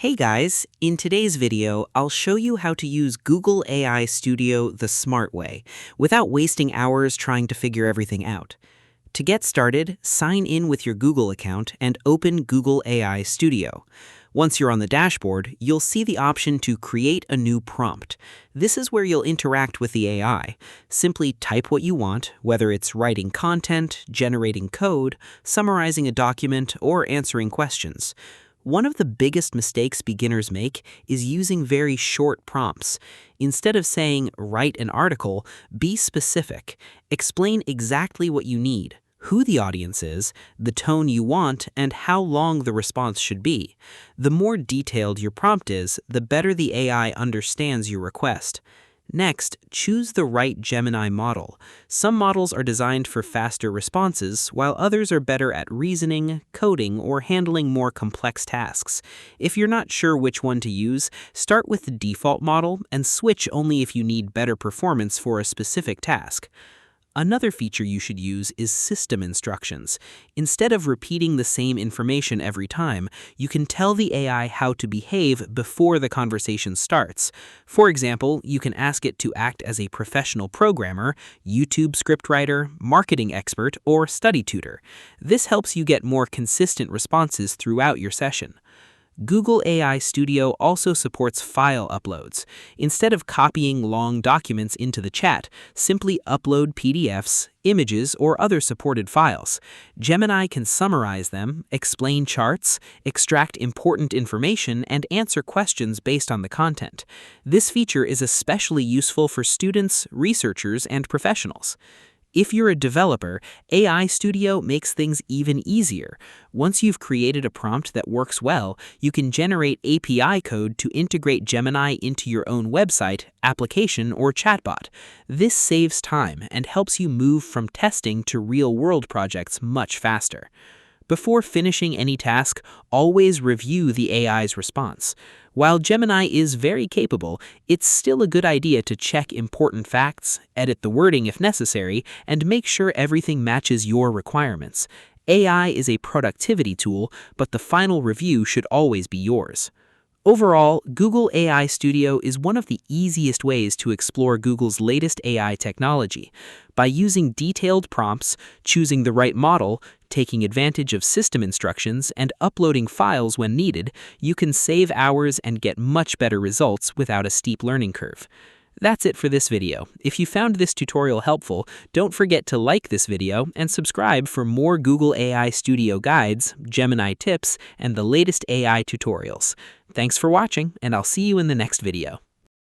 Hey guys, in today's video, I'll show you how to use Google AI Studio the smart way, without wasting hours trying to figure everything out. To get started, sign in with your Google account and open Google AI Studio. Once you're on the dashboard, you'll see the option to create a new prompt. This is where you'll interact with the AI. Simply type what you want, whether it's writing content, generating code, summarizing a document, or answering questions. One of the biggest mistakes beginners make is using very short prompts. Instead of saying, write an article, be specific. Explain exactly what you need, who the audience is, the tone you want, and how long the response should be. The more detailed your prompt is, the better the AI understands your request. Next, choose the right Gemini model. Some models are designed for faster responses, while others are better at reasoning, coding, or handling more complex tasks. If you're not sure which one to use, start with the default model and switch only if you need better performance for a specific task. Another feature you should use is system instructions. Instead of repeating the same information every time, you can tell the AI how to behave before the conversation starts. For example, you can ask it to act as a professional programmer, YouTube scriptwriter, marketing expert, or study tutor. This helps you get more consistent responses throughout your session. Google AI Studio also supports file uploads. Instead of copying long documents into the chat, simply upload PDFs, images, or other supported files. Gemini can summarize them, explain charts, extract important information, and answer questions based on the content. This feature is especially useful for students, researchers, and professionals. If you're a developer, AI Studio makes things even easier. Once you've created a prompt that works well, you can generate API code to integrate Gemini into your own website, application, or chatbot. This saves time and helps you move from testing to real-world projects much faster. Before finishing any task, always review the AI's response. While Gemini is very capable, it's still a good idea to check important facts, edit the wording if necessary, and make sure everything matches your requirements. AI is a productivity tool, but the final review should always be yours. Overall, Google AI Studio is one of the easiest ways to explore Google's latest AI technology. By using detailed prompts, choosing the right model, taking advantage of system instructions, and uploading files when needed, you can save hours and get much better results without a steep learning curve. That's it for this video. If you found this tutorial helpful, don't forget to like this video and subscribe for more Google AI Studio guides, Gemini tips, and the latest AI tutorials. Thanks for watching, and I'll see you in the next video.